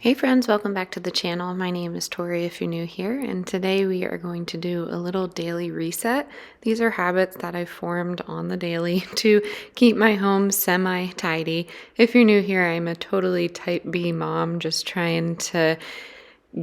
Hey friends, welcome back to the channel. My name is Tory if you're new here, and today we are going to do a little daily reset. These are habits that I've formed on the daily to keep my home semi-tidy. If you're new here, I'm a totally type B mom just trying to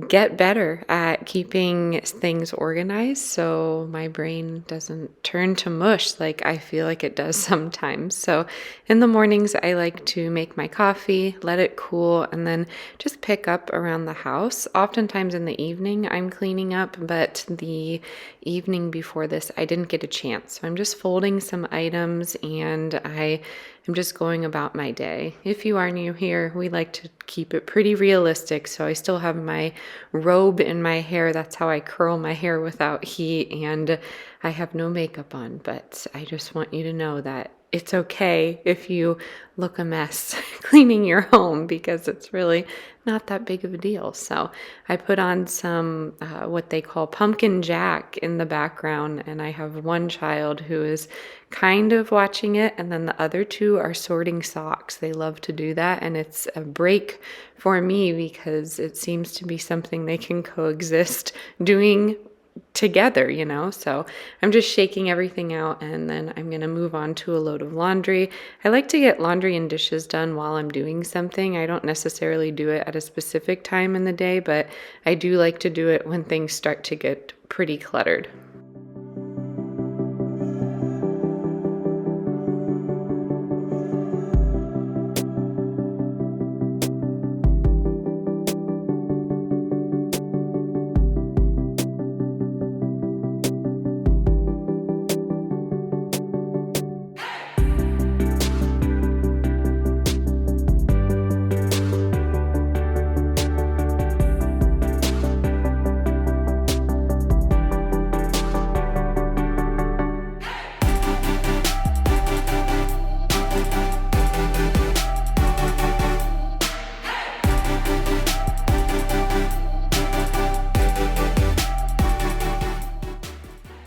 get better at keeping things organized so my brain doesn't turn to mush like I feel like it does sometimes. So in the mornings, I like to make my coffee, let it cool, and then just pick up around the house. Oftentimes in the evening, I'm cleaning up, but the evening before this, I didn't get a chance. So I'm just folding some items and I'm just going about my day. If you are new here, we like to keep it pretty realistic. So I still have my robe in my hair. That's how I curl my hair without heat. And I have no makeup on, but I just want you to know that it's okay if you look a mess cleaning your home because it's really not that big of a deal. So I put on some what they call pumpkin jack in the background, and I have one child who is kind of watching it, and then the other two are sorting socks. They love to do that, and it's a break for me because it seems to be something they can coexist doing together, so I'm just shaking everything out, and then I'm going to move on to a load of laundry. I like to get laundry and dishes done while I'm doing something. I don't necessarily do it at a specific time in the day, but I do like to do it when things start to get pretty cluttered.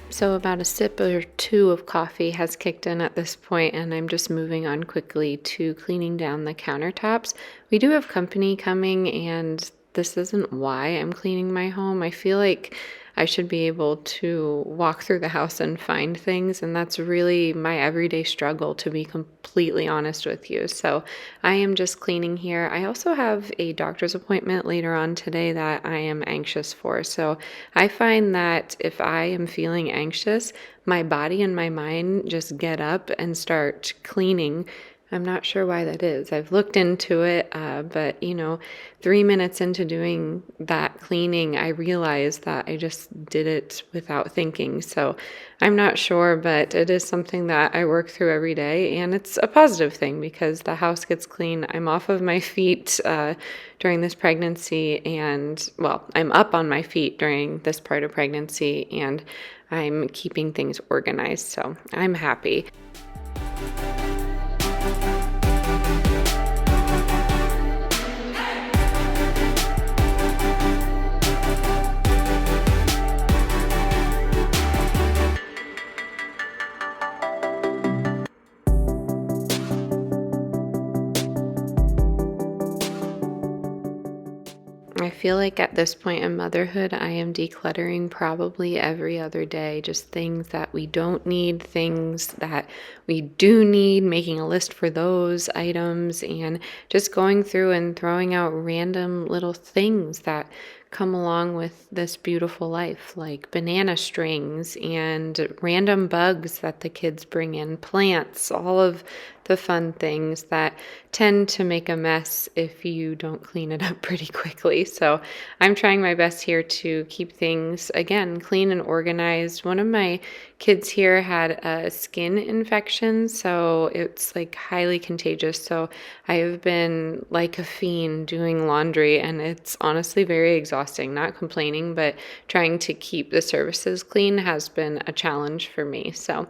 So about a sip or two of coffee has kicked in at this point, and I'm just moving on quickly to cleaning down the countertops. We do have company coming, and this isn't why I'm cleaning my home. I feel like I should be able to walk through the house and find things, and that's really my everyday struggle, to be completely honest with you. So I am just cleaning here. I also have a doctor's appointment later on today that I am anxious for. So I find that if I am feeling anxious, my body and my mind just get up and start cleaning. I'm not sure why that is. I've looked into it, but 3 minutes into doing that cleaning, I realized that I just did it without thinking. So I'm not sure, but it is something that I work through every day, and it's a positive thing because the house gets clean. I'm off of my feet during this pregnancy, and I'm up on my feet during this part of pregnancy, and I'm keeping things organized. So I'm happy. I feel like at this point in motherhood, I am decluttering probably every other day. Just things that we don't need, things that we do need, making a list for those items, and just going through and throwing out random little things that come along with this beautiful life, like banana strings and random bugs that the kids bring in, plants, all of the fun things that tend to make a mess if you don't clean it up pretty quickly. So I'm trying my best here to keep things, again, clean and organized. One of my kids here had a skin infection, so it's like highly contagious. So I have been like a fiend doing laundry, and it's honestly very exhausting. Not complaining, but trying to keep the surfaces clean has been a challenge for me. So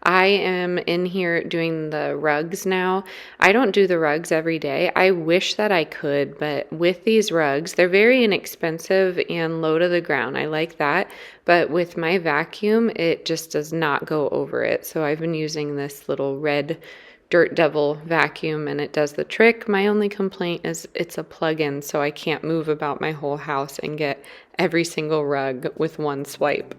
I am in here doing the rugs now. I don't do the rugs every day. I wish that I could, but with these rugs, they're very inexpensive and low to the ground. I like that. But with my vacuum, it just does not go over it. So I've been using this little red Dirt Devil vacuum, and it does the trick. My only complaint is it's a plug-in, so I can't move about my whole house and get every single rug with one swipe.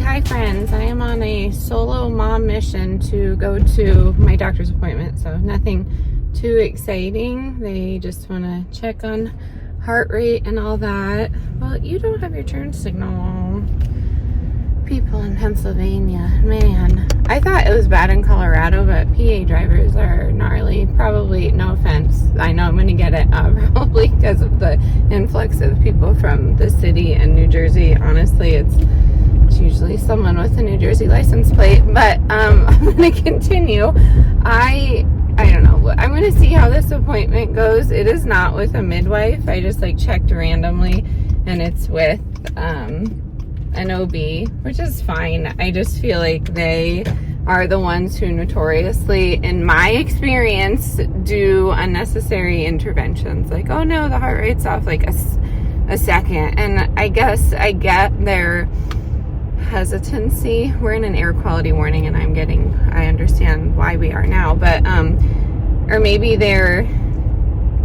Hi friends, I am on a solo mom mission to go to my doctor's appointment, so nothing too exciting. They just want to check on heart rate and all that. Well, you don't have your turn signal. People in Pennsylvania, man. I thought it was bad in Colorado, but PA drivers are gnarly. Probably, no offense, I know I'm going to get it, probably because of the influx of people from the city and New Jersey. Honestly, it's usually someone with a New Jersey license plate, but I'm going to continue. I don't know. I'm going to see how this appointment goes. It is not with a midwife. I just checked randomly, and it's with an OB, which is fine. I just feel like they are the ones who notoriously, in my experience, do unnecessary interventions. Like, oh no, the heart rate's off like a second. And I guess I get their hesitancy. We're in an air quality warning, and I understand why we are now, but or maybe they're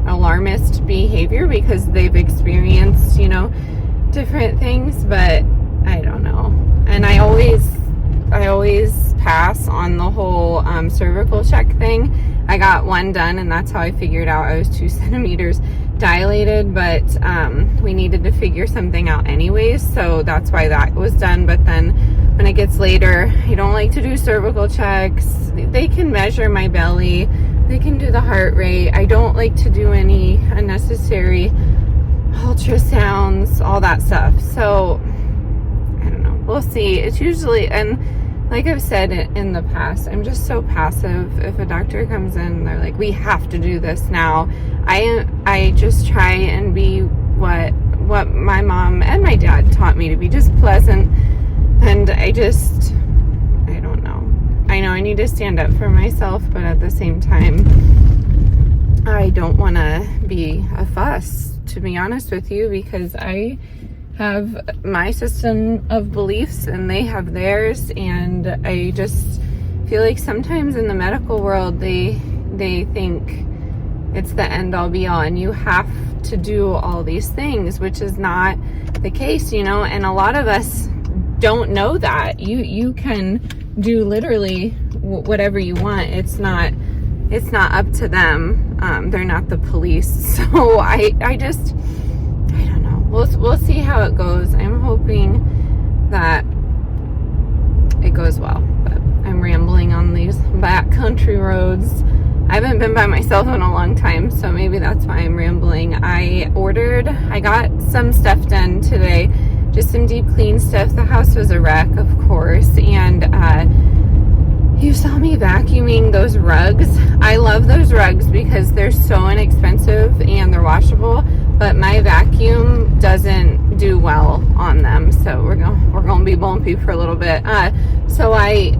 alarmist behavior because they've experienced, different things, but I don't know. And I always pass on the whole cervical check thing. I got one done, and that's how I figured out I was 2 centimeters dilated, but we needed to figure something out anyways, so that's why that was done. But then when it gets later, I don't like to do cervical checks. They can measure my belly, they can do the heart rate. I don't like to do any unnecessary ultrasounds, all that stuff. So I don't know, we'll see. It's usually, and like I've said in the past, I'm just so passive. If a doctor comes in, they're like, we have to do this now. I just try and be what my mom and my dad taught me to be, just pleasant. And I don't know. I know I need to stand up for myself, but at the same time, I don't want to be a fuss, to be honest with you, because I have my system of beliefs and they have theirs, and I just feel like sometimes in the medical world they think it's the end all be all and you have to do all these things, which is not the case, and a lot of us don't know that. You can do literally whatever you want. It's not up to them. They're not the police. So I don't know. We'll see how it goes. I'm hoping that it goes well, but I'm rambling on these back country roads. I haven't been by myself in a long time, so maybe that's why I'm rambling. I got some stuff done today, just some deep clean stuff. The house was a wreck, of course, and you saw me vacuuming those rugs. I love those rugs because they're so inexpensive and they're washable, but my vacuum doesn't do well on them, so we're gonna be bumpy for a little bit. So I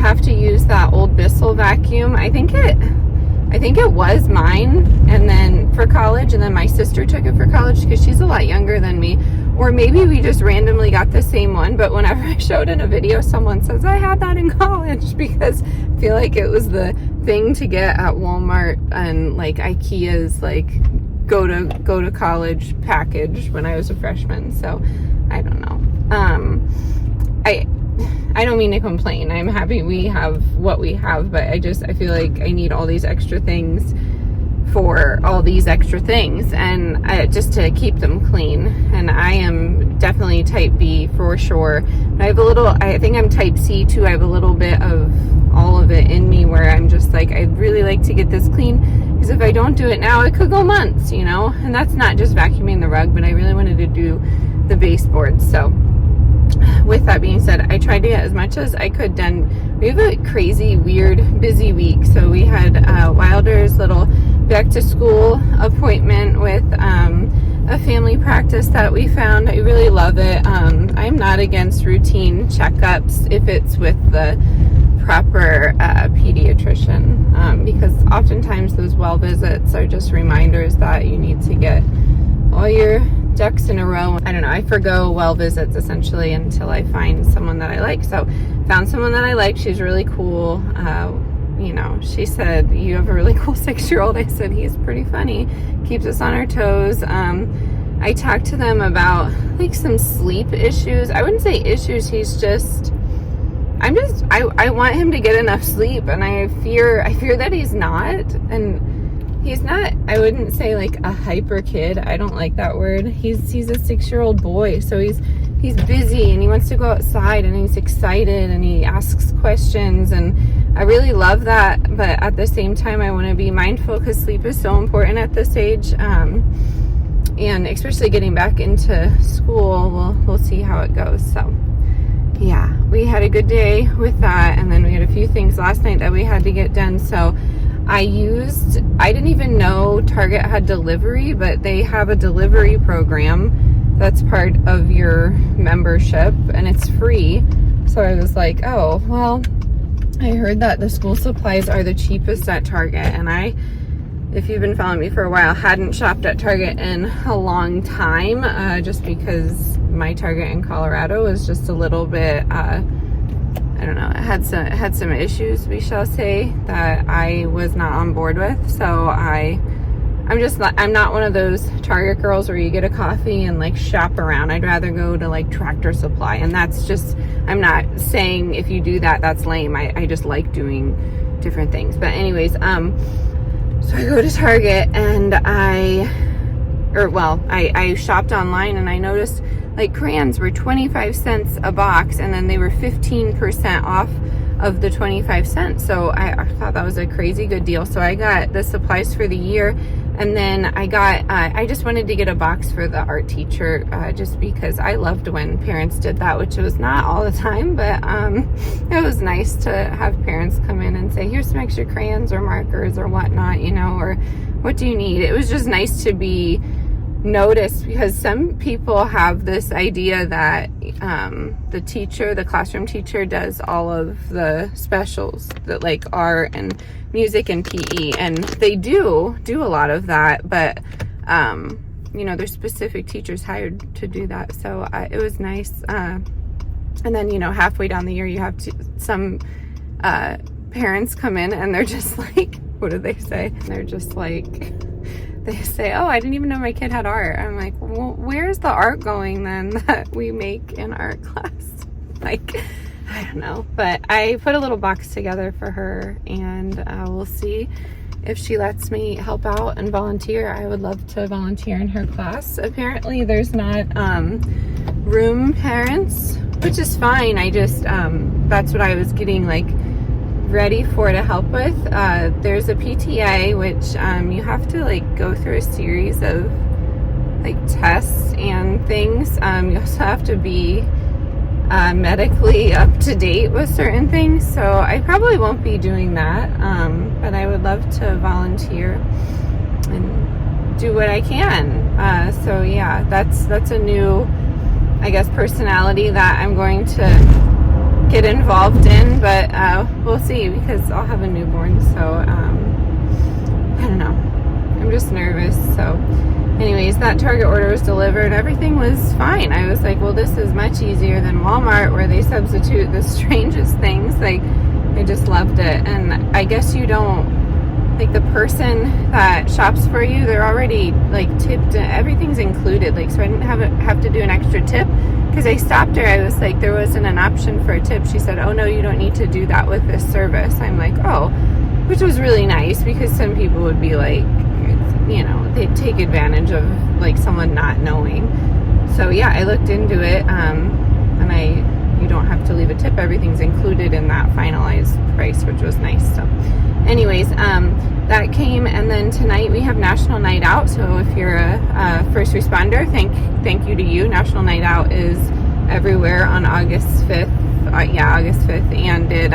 have to use that old Ditl vacuum. I think it was mine, and then for college, and then my sister took it for college because she's a lot younger than me, or maybe we just randomly got the same one. But whenever I showed in a video, someone says I had that in college because I feel like it was the thing to get at Walmart and like IKEA's like go to college package when I was a freshman. So I don't know. I don't mean to complain. I'm happy we have what we have, but I feel like I need all these extra things for all these extra things, and just to keep them clean. And I am definitely type B for sure. I think I'm type C too. I have a little bit of all of it in me where I'm just like, I'd really like to get this clean, because if I don't do it now, it could go months, and that's not just vacuuming the rug, but I really wanted to do the baseboards. So with that being said, I tried to get as much as I could done. We have a crazy, weird, busy week. So we had Wilder's little back to school appointment with a family practice that we found. I really love it. I'm not against routine checkups if it's with the proper pediatrician, because oftentimes those well visits are just reminders that you need to get all your ducks in a row. I don't know, I forgo well visits essentially until I find someone that I like. So found someone that I like. She's really cool. You know, she said, you have a really cool 6-year-old. I said, he's pretty funny, keeps us on our toes. I talked to them about like some sleep issues. I wouldn't say issues, he's just, I want him to get enough sleep, and I fear that he's not. And he's not, I wouldn't say like a hyper kid. I don't like that word. He's a 6-year-old boy, so he's busy and he wants to go outside and he's excited and he asks questions, and I really love that. But at the same time, I want to be mindful because sleep is so important at this age, and especially getting back into school. We'll see how it goes. So yeah, we had a good day with that, and then we had a few things last night that we had to get done. So I didn't even know Target had delivery, but they have a delivery program that's part of your membership and it's free. So I was like, oh, well, I heard that the school supplies are the cheapest at Target, and if you've been following me for a while, hadn't shopped at Target in a long time, just because my Target in Colorado was just a little bit, I don't know, it had some issues, we shall say, that I was not on board with. So I'm not one of those Target girls where you get a coffee and like shop around. I'd rather go to like Tractor Supply, and that's just, I'm not saying if you do that, that's lame. I just like doing different things. But anyways, so I go to Target and I shopped online, and I noticed like crayons were 25 cents a box, and then they were 15% off of the 25 cents. So I thought that was a crazy good deal. So I got the supplies for the year, and then I just wanted to get a box for the art teacher, just because I loved when parents did that, which was not all the time, but it was nice to have parents come in and say, here's some extra crayons or markers or whatnot, you know, or what do you need? It was just nice to be noticed, because some people have this idea that the classroom teacher does all of the specials, that like art and music and PE, and they do a lot of that, but you know, there's specific teachers hired to do that. So it was nice. And then, you know, halfway down the year, you have some parents come in and they're just like, what do they say? They're just like, they say, oh, I didn't even know my kid had art. I'm like, well, where's the art going then that we make in art class? Like, I don't know. But I put a little box together for her, and we'll see if she lets me help out and volunteer. I would love to volunteer in her class. Apparently there's not room parents, which is fine. I just, that's what I was getting like ready for to help with. There's a PTA, which you have to like go through a series of like tests and things. You also have to be medically up to date with certain things, so I probably won't be doing that, but I would love to volunteer and do what I can. So yeah, that's a new, I guess, personality that I'm going to get involved in, but we'll see, because I'll have a newborn, so I don't know, I'm just nervous. So anyways, that Target order was delivered, everything was fine. I was like, well, this is much easier than Walmart, where they substitute the strangest things. Like, I just loved it. And I guess you don't, like, the person that shops for you, they're already like tipped, everything's included, like, so I didn't have to do an extra tip. Because I stopped her, I was like, there wasn't an option for a tip. She said, oh no, you don't need to do that with this service. I'm like, oh, which was really nice, because some people would be like, you know, they'd take advantage of like someone not knowing. So yeah, I looked into it, and you don't have to leave a tip. Everything's included in that finalized price, which was nice. So anyways, that came, and then tonight we have National Night Out. So if you're a first responder, thank you to you. National Night Out is everywhere on August 5th. August 5th, and it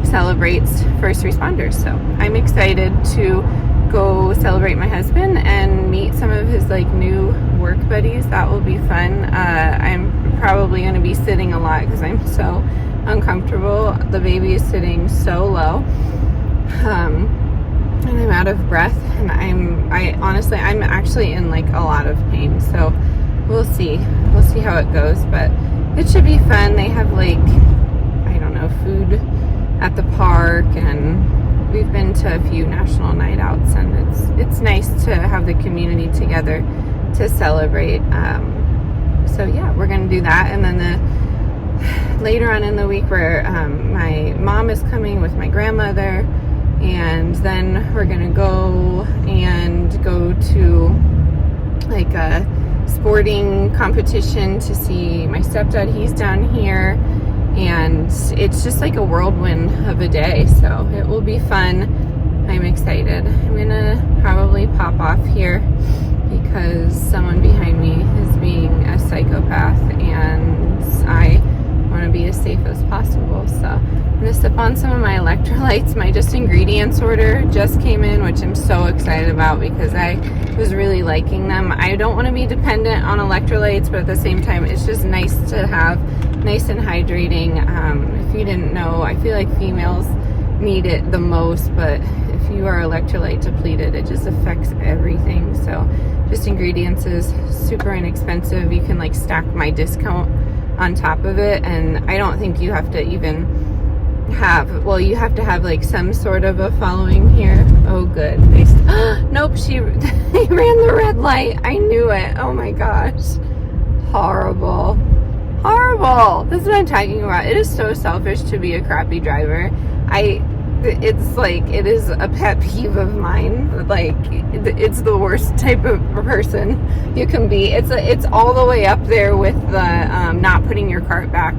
celebrates first responders. So I'm excited to go celebrate my husband and meet some of his like new work buddies. That will be fun. I'm probably going to be sitting a lot because I'm so uncomfortable. The baby is sitting so low, and I'm out of breath, and I'm actually in like a lot of pain. So we'll see how it goes, but it should be fun. They have like, I don't know, food at the park, and we've been to a few national night outs, and it's nice to have the community together to celebrate. So yeah, we're gonna do that, and then later on in the week, where my mom is coming with my grandmother, and then we're gonna go to like a sporting competition to see my stepdad. He's down here, and it's just like a whirlwind of a day, so it will be fun. I'm excited. I'm gonna probably pop off here because someone behind me is being a psychopath, and I want to be as safe as possible. So I'm gonna sip on some of my electrolytes. My just ingredients order just came in, which I'm so excited about because I was really liking them. I don't want to be dependent on electrolytes, but at the same time, it's just nice to have nice and hydrating. If you didn't know, I feel like females need it the most, but if you are electrolyte depleted, it just affects everything. So just ingredients is super inexpensive. You can like stack my discount on top of it, and I don't think you have to even have, well, you have to have like some sort of a following here. Oh good, nope, they ran the red light. I knew it. Oh my gosh, horrible. This is what I'm talking about. It is so selfish to be a crappy driver. It's like, it is a pet peeve of mine. Like, it's the worst type of person you can be. It's all the way up there with the not putting your cart back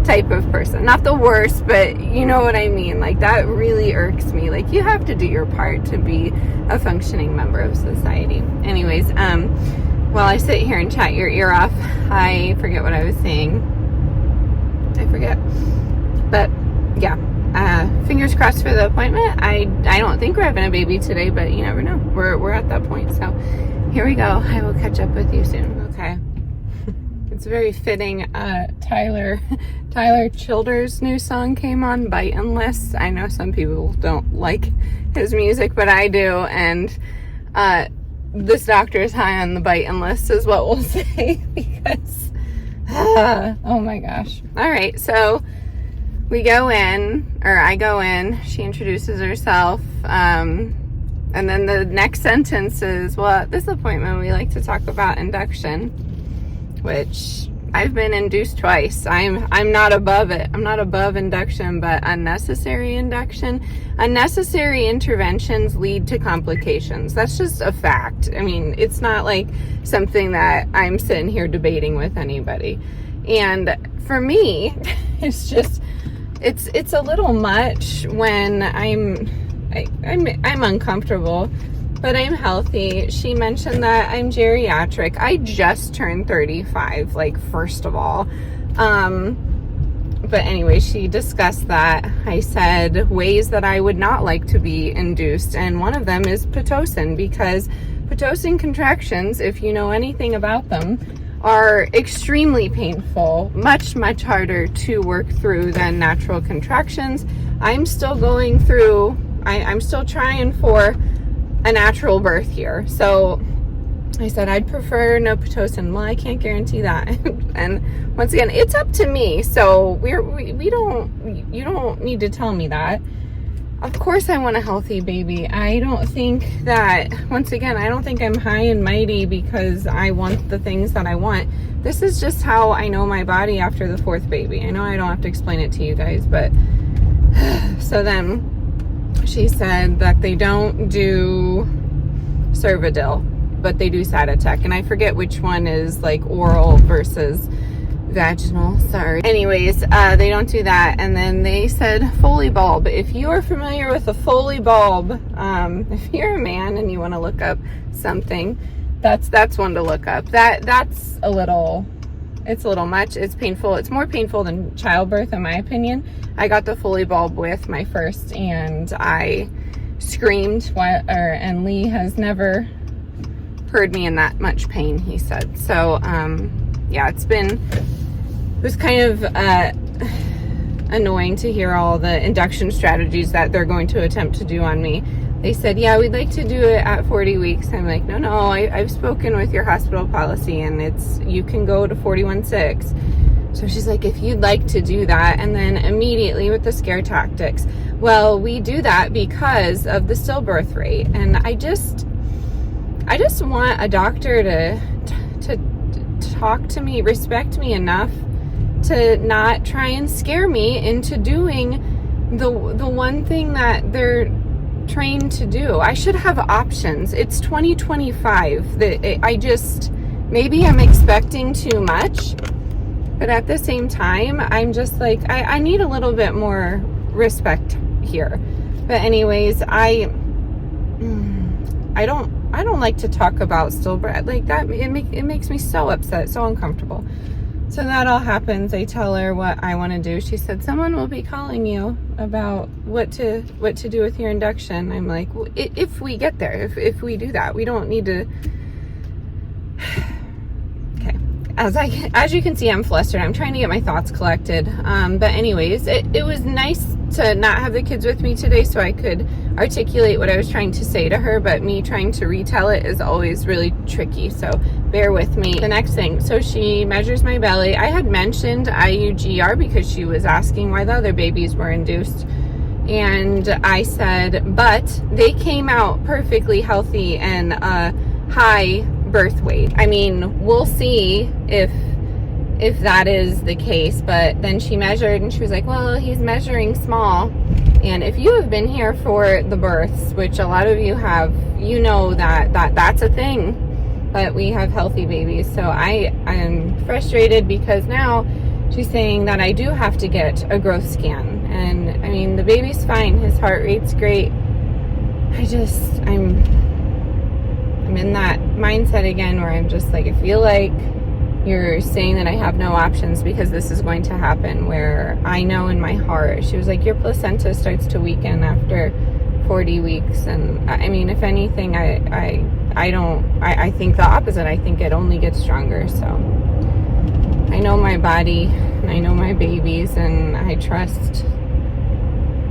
type of person. Not the worst, but you know what I mean. Like, that really irks me. Like, you have to do your part to be a functioning member of society. Anyways, while I sit here and chat your ear off, I forget what I was saying. But yeah, fingers crossed for the appointment. I don't think we're having a baby today, but you never know. We're at that point. So here we go. I will catch up with you soon. Okay. It's very fitting. Tyler Childers' new song came on, Bitin'less. I know some people don't like his music, but I do. And this doctor is high on the Bitin'less is what we'll say, because oh my gosh. All right, so I go in, she introduces herself, and then the next sentence is, well, at this appointment we like to talk about induction, which I've been induced twice. I'm not above it. I'm not above induction, but unnecessary induction. Unnecessary interventions lead to complications. That's just a fact. I mean, it's not like something that I'm sitting here debating with anybody. And for me, it's just, it's a little much when I'm uncomfortable, but I'm healthy. She mentioned that I'm geriatric. I just turned 35, like, first of all. But anyway, she discussed that. I said ways that I would not like to be induced, and one of them is Pitocin, because Pitocin contractions, if you know anything about them, are extremely painful, much harder to work through than natural contractions. I'm still going through, I'm still trying for a natural birth here. So I said I'd prefer no Pitocin. Well, I can't guarantee that. And once again, it's up to me. So you don't need to tell me that. Of course I want a healthy baby. I don't think that, once again, I don't think I'm high and mighty because I want the things that I want. This is just how I know my body after the fourth baby. I know I don't have to explain it to you guys, but so then she said that they don't do Cervidil, but they do Satotec, and I forget which one is like oral versus vaginal, sorry. Anyways, they don't do that. And then they said Foley bulb. If you are familiar with a Foley bulb, if you're a man and you want to look up something, that's one to look up. That's a little it's a little much. It's painful. It's more painful than childbirth, in my opinion. I got the Foley bulb with my first, and I screamed, and Lee has never heard me in that much pain, he said. So, yeah, it was kind of annoying to hear all the induction strategies that they're going to attempt to do on me. They said, yeah, we'd like to do it at 40 weeks. I'm like, no, I've spoken with your hospital policy, and you can go to 41.6. So she's like, if you'd like to do that, and then immediately with the scare tactics, well, we do that because of the stillbirth rate. And I just want a doctor to talk to me, respect me enough to not try and scare me into doing the one thing that they're trained to do. I should have options. It's 2025. Maybe I'm expecting too much, but at the same time, I'm just like, I need a little bit more respect here. But anyways, I don't like to talk about stillbirth like that. It makes me so upset, so uncomfortable. So that all happens. I tell her what I want to do. She said, someone will be calling you about what to do with your induction. I'm like, well, if we get there, if we do that, we don't need to. Okay. As you can see, I'm flustered. I'm trying to get my thoughts collected. But anyways, it was nice to not have the kids with me today so I could articulate what I was trying to say to her, but me trying to retell it is always really tricky, so bear with me. The next thing, so she measures my belly. I had mentioned IUGR because she was asking why the other babies were induced, and I said, but they came out perfectly healthy and high birth weight. I mean, we'll see if that is the case. But then she measured and she was like, well, he's measuring small. And if you have been here for the births, which a lot of you have, you know that's a thing, but we have healthy babies. So I am frustrated because now she's saying that I do have to get a growth scan. And I mean, the baby's fine. His heart rate's great. I'm in that mindset again where I'm just like, I feel like you're saying that I have no options because this is going to happen, where I know in my heart, she was like, your placenta starts to weaken after 40 weeks. And I mean, if anything, I think the opposite. I think it only gets stronger. So I know my body and I know my babies, and I trust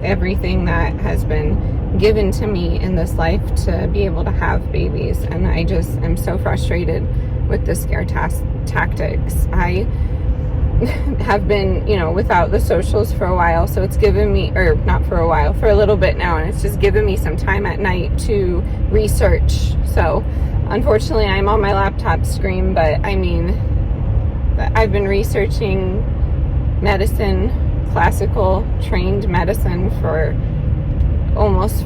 everything that has been given to me in this life to be able to have babies. And I just am so frustrated with the scare tactics. I have been, without the socials for a while, so it's given me, or not for a while, for a little bit now, and it's just given me some time at night to research. So unfortunately, I'm on my laptop screen, but I mean, I've been researching medicine, classical trained medicine, for almost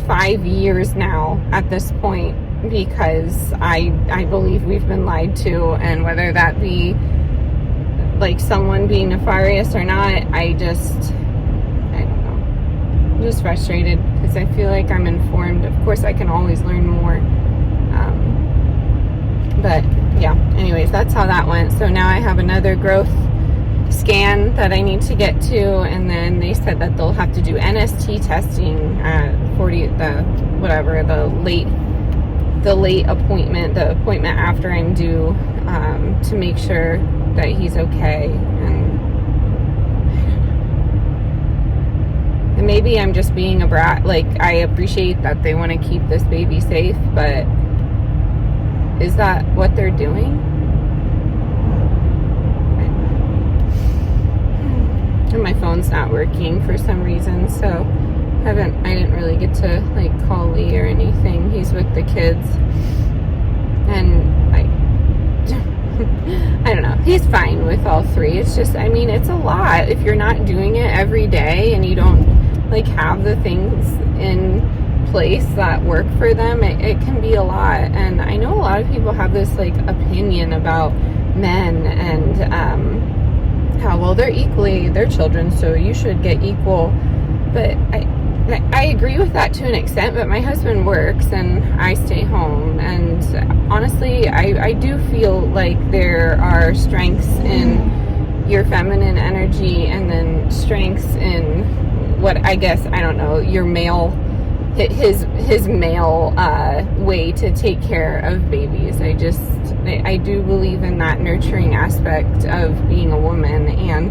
5 years now at this point, because I believe we've been lied to, and whether that be like someone being nefarious or not, I don't know. I'm just frustrated because I feel like I'm informed. Of course, I can always learn more. But yeah, anyways, that's how that went. So now I have another growth scan that I need to get to, and then they said that they'll have to do NST testing at the late appointment, the appointment after I'm due, to make sure that he's okay. And maybe I'm just being a brat. Like, I appreciate that they want to keep this baby safe, but is that what they're doing? And my phone's not working for some reason, so I didn't really get to like call Lee or anything. He's with the kids, and I don't know. He's fine with all three. It's just, I mean, it's a lot if you're not doing it every day and you don't like have the things in place that work for them. It can be a lot. And I know a lot of people have this like opinion about men and how, well, they're children, so you should get equal. But I agree with that to an extent, but my husband works and I stay home. And honestly, I do feel like there are strengths in your feminine energy and then strengths in what I guess, I don't know, your male, his male way to take care of babies. I do believe in that nurturing aspect of being a woman, and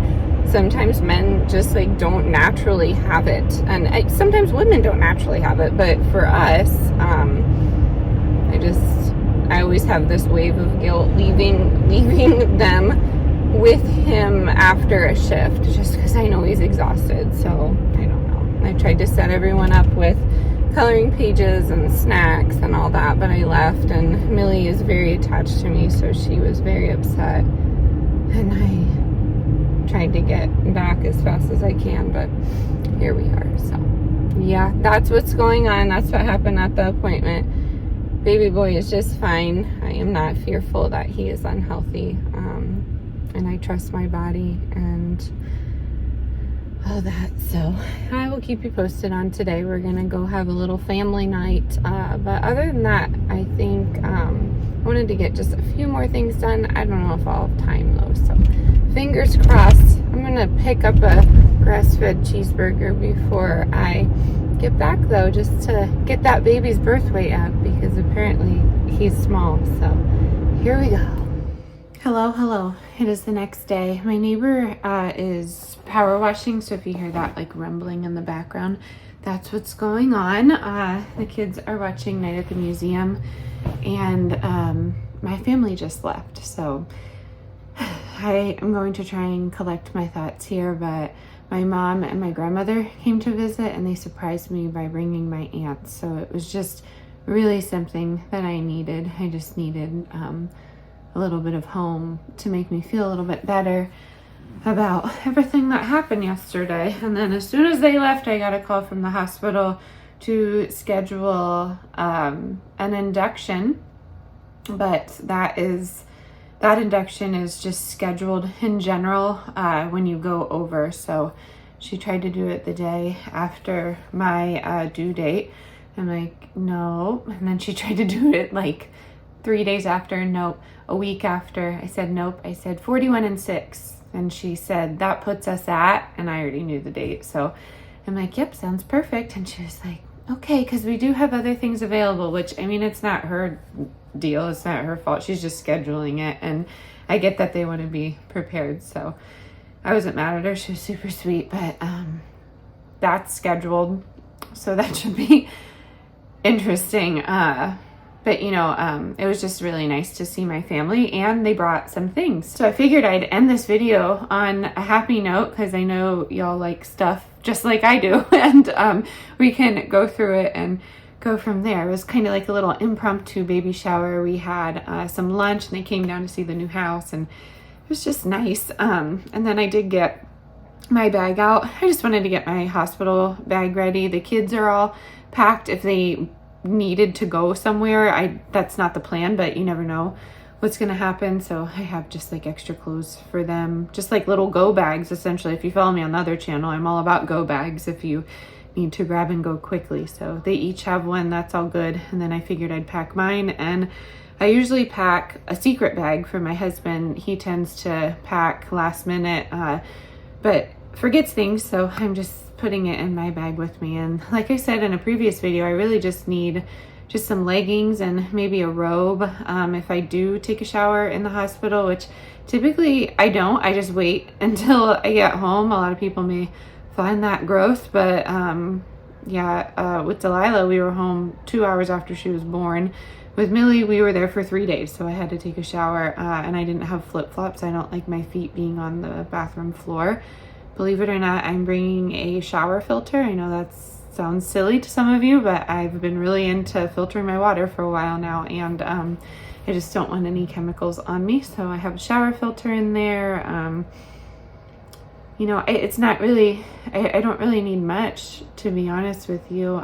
sometimes men just like don't naturally have it, and sometimes women don't naturally have it, but for us, I always have this wave of guilt leaving them with him after a shift, just because I know he's exhausted. So I don't know. I tried to set everyone up with coloring pages and snacks and all that, but I left, and Millie is very attached to me, so she was very upset, and I tried to get back as fast as I can, but here we are. So yeah, that's what's going on. That's what happened at the appointment. Baby boy is just fine. I am not fearful that he is unhealthy, and I trust my body and all that. So I will keep you posted on today. We're gonna go have a little family night, but other than that, I think I wanted to get just a few more things done. I don't know if I'll have time though, so fingers crossed. I'm gonna pick up a grass-fed cheeseburger before I get back though, just to get that baby's birth weight up, because apparently he's small. So here we go. Hello. It is the next day. My neighbor is power washing, so if you hear that like rumbling in the background, that's what's going on. The kids are watching Night at the Museum, and my family just left, so I am going to try and collect my thoughts here, but my mom and my grandmother came to visit, and they surprised me by bringing my aunt, so it was just really something that I needed. I just needed a little bit of home to make me feel a little bit better about everything that happened yesterday. And then as soon as they left, I got a call from the hospital to schedule an induction, but that induction is just scheduled in general when you go over. So she tried to do it the day after my due date. I'm like, no. And then she tried to do it like 3 days after. Nope. A week after. I said, nope. I said 41 and 6. And she said, that puts us at, and I already knew the date. So I'm like, yep, sounds perfect. And she was like, okay, because we do have other things available, which, I mean, it's not her deal. It's not her fault. She's just scheduling it. And I get that they want to be prepared. So I wasn't mad at her. She was super sweet, but that's scheduled. So that should be interesting. But, you know, it was just really nice to see my family, and they brought some things. So I figured I'd end this video on a happy note, because I know y'all like stuff just like I do. And we can go through it and go from there. It was kind of like a little impromptu baby shower. We had some lunch, and they came down to see the new house, and it was just nice. And then I did get my bag out. I just wanted to get my hospital bag ready. The kids are all packed. If they needed to go somewhere, that's not the plan, but you never know what's gonna happen. So I have just like extra clothes for them, just like little go bags essentially. If you follow me on the other channel, I'm all about go bags if you need to grab and go quickly. So they each have one. That's all good. And then I figured I'd pack mine, and I usually pack a secret bag for my husband. He tends to pack last minute but forgets things, so I'm just putting it in my bag with me. And like I said in a previous video, I really just need just some leggings and maybe a robe if I do take a shower in the hospital, which typically I don't. I just wait until I get home. A lot of people may find that gross, but with Delilah, we were home 2 hours after she was born. With Millie, we were there for 3 days, so I had to take a shower, and I didn't have flip-flops. I don't like my feet being on the bathroom floor. Believe it or not, I'm bringing a shower filter. I know that sounds silly to some of you, but I've been really into filtering my water for a while now, and I just don't want any chemicals on me. So I have a shower filter in there. You know, it's not really, I don't really need much, to be honest with you.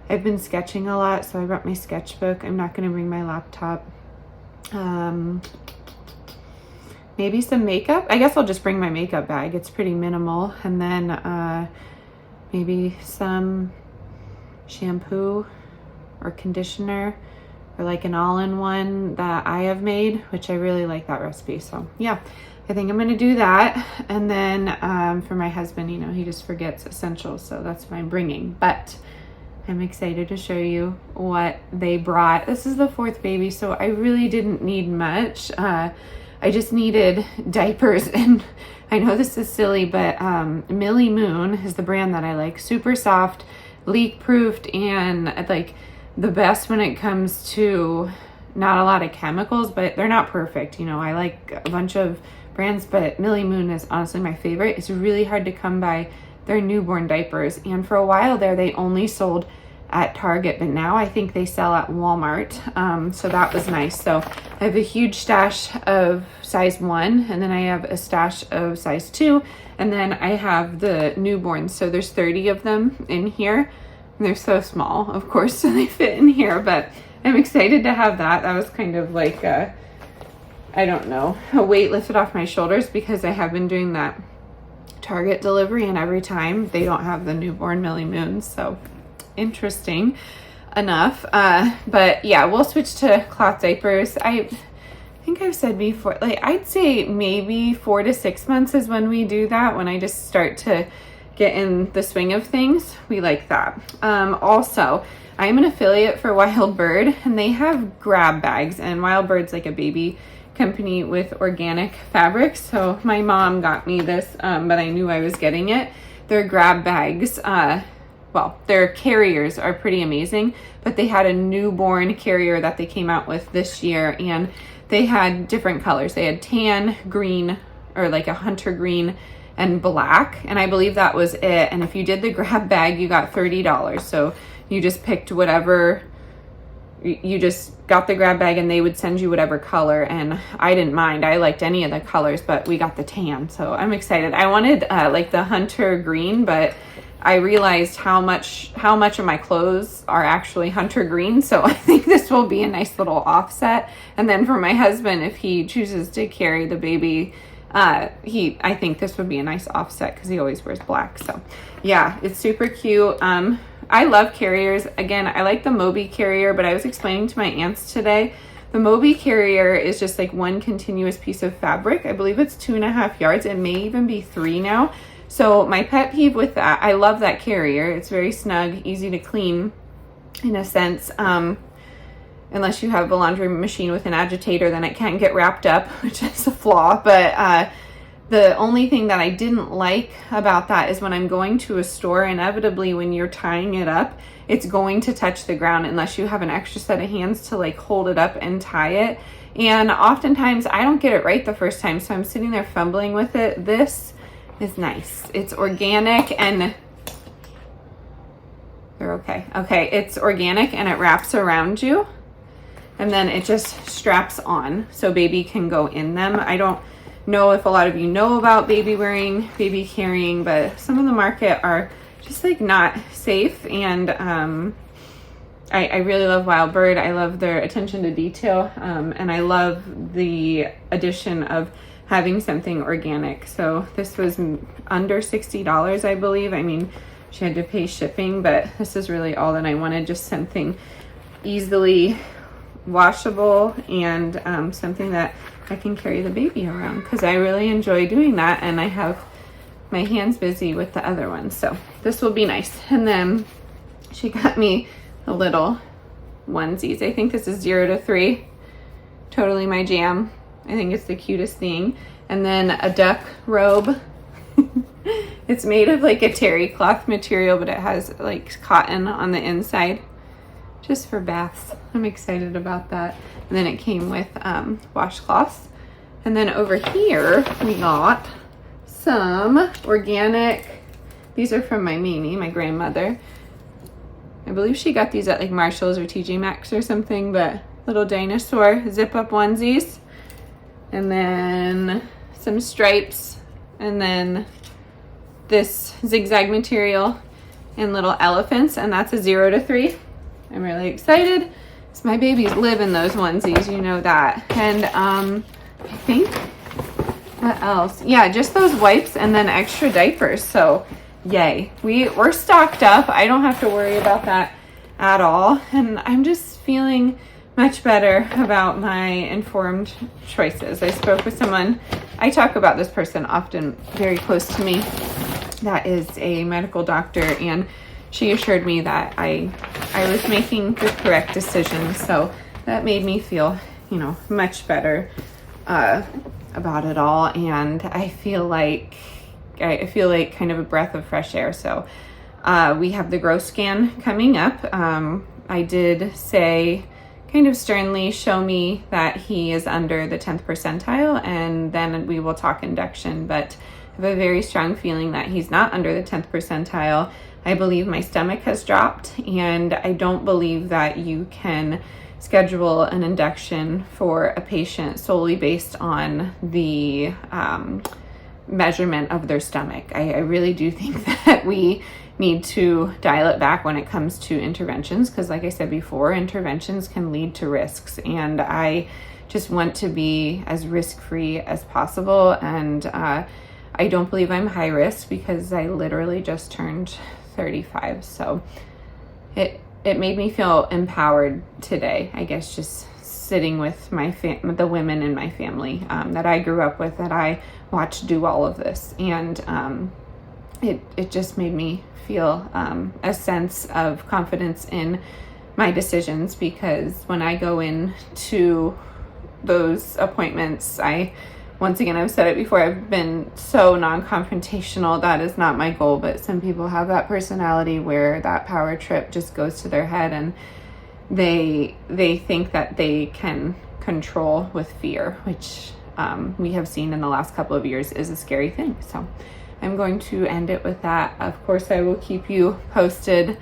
I've been sketching a lot, so I brought my sketchbook. I'm not going to bring my laptop. Maybe some makeup. I guess I'll just bring my makeup bag. It's pretty minimal. And then maybe some shampoo or conditioner, or like an all-in-one that I have made, which I really like that recipe. So yeah, I think I'm gonna do that. And then for my husband, you know, he just forgets essentials, so that's what I'm bringing. But I'm excited to show you what they brought. This is the fourth baby, so I really didn't need much. I just needed diapers, and I know this is silly, but Millie Moon is the brand that I like. Super soft, leak proofed, and like the best when it comes to not a lot of chemicals, but they're not perfect. You know, I like a bunch of brands, but Millie Moon is honestly my favorite. It's really hard to come by their newborn diapers, and for a while there they only sold at Target, but now I think they sell at Walmart, so that was nice. So I have a huge stash of size 1, and then I have a stash of size 2, and then I have the newborns, so there's 30 of them in here, and they're so small, of course, so they fit in here, but I'm excited to have that. That was kind of like I don't know, a weight lifted off my shoulders, because I have been doing that Target delivery, and every time they don't have the newborn Millie Moons, so interesting enough. But yeah, we'll switch to cloth diapers. I think I've said before, like I'd say maybe 4 to 6 months is when we do that, when I just start to get in the swing of things. We like that. Also, I'm an affiliate for Wild Bird, and they have grab bags, and Wild Bird's like a baby company with organic fabrics. So my mom got me this, but I knew I was getting it. Their grab bags, well, their carriers are pretty amazing, but they had a newborn carrier that they came out with this year, and they had different colors. They had tan, green, or like a hunter green, and black, and I believe that was it. And if you did the grab bag, you got $30. So you just picked whatever, you just got the grab bag, and they would send you whatever color, and I didn't mind. I liked any of the colors, but we got the tan, so I'm excited. I wanted like the hunter green, but I realized how much of my clothes are actually hunter green, so I think this will be a nice little offset. And then for my husband, if he chooses to carry the baby, I think this would be a nice offset, because he always wears black. So yeah, it's super cute. I love carriers. Again, I like the Moby carrier, but I was explaining to my aunts today, the Moby carrier is just like one continuous piece of fabric. I believe it's 2.5 yards. It may even be 3 now. So my pet peeve with that, I love that carrier. It's very snug, easy to clean in a sense. Unless you have a laundry machine with an agitator, then it can get wrapped up, which is a flaw. But the only thing that I didn't like about that is when I'm going to a store, inevitably when you're tying it up, it's going to touch the ground unless you have an extra set of hands to like hold it up and tie it. And oftentimes I don't get it right the first time, so I'm sitting there fumbling with it. This is nice. It's organic, and they're okay. Okay, it's organic, and it wraps around you, and then it just straps on so baby can go in them. I don't know if a lot of you know about baby wearing, baby carrying, but some of the market are just like not safe. And I really love Wild Bird. I love their attention to detail, and I love the addition of having something organic. So this was under $60, I believe. I mean, she had to pay shipping, but this is really all that I wanted, just something easily washable, and something that I can carry the baby around, because I really enjoy doing that, and I have my hands busy with the other ones. So this will be nice. And then she got me a little onesies. I think this is 0 to 3. Totally my jam. I think it's the cutest thing. And then a duck robe. It's made of like a terry cloth material, but it has like cotton on the inside, just for baths. I'm excited about that. And then it came with washcloths. And then over here we got some organic, these are from my Mimi, my grandmother. I believe she got these at like Marshall's or TJ Maxx or something, but little dinosaur zip up onesies. And then some stripes, and then this zigzag material and little elephants, and that's a 0 to 3. I'm really excited. So my babies live in those onesies, you know that. And I think, what else? Yeah, just those wipes and then extra diapers. So yay. We're stocked up. I don't have to worry about that at all. And I'm just feeling much better about my informed choices. I spoke with someone, I talk about this person often, very close to me, that is a medical doctor, and she assured me that I was making the correct decision. So that made me feel, much better about it all. And I feel like kind of a breath of fresh air. So we have the growth scan coming up. I did say, kind of sternly, show me that he is under the 10th percentile, and then we will talk induction. But I have a very strong feeling that he's not under the 10th percentile. I believe my stomach has dropped, and I don't believe that you can schedule an induction for a patient solely based on the measurement of their stomach. I really do think that we need to dial it back when it comes to interventions, because like I said before, interventions can lead to risks, and I just want to be as risk-free as possible. And I don't believe I'm high risk because I literally just turned 35. So it made me feel empowered today, I guess, just sitting with the women in my family that I grew up with, that I watched do all of this. And it just made me feel a sense of confidence in my decisions, because when I go into those appointments, once again, I've said it before, I've been so non-confrontational. That is not my goal, but some people have that personality where that power trip just goes to their head, and they think that they can control with fear, which we have seen in the last couple of years is a scary thing. So I'm going to end it with that. Of course, I will keep you posted,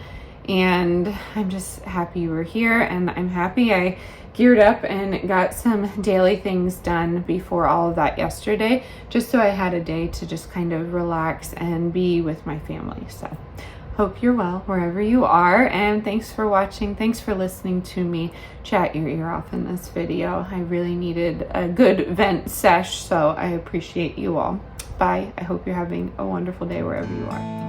and I'm just happy you were here, and I'm happy I geared up and got some daily things done before all of that yesterday, just so I had a day to just kind of relax and be with my family. So hope you're well wherever you are, and thanks for watching. Thanks for listening to me chat your ear off in this video. I really needed a good vent sesh, so I appreciate you all. Bye. I hope you're having a wonderful day wherever you are.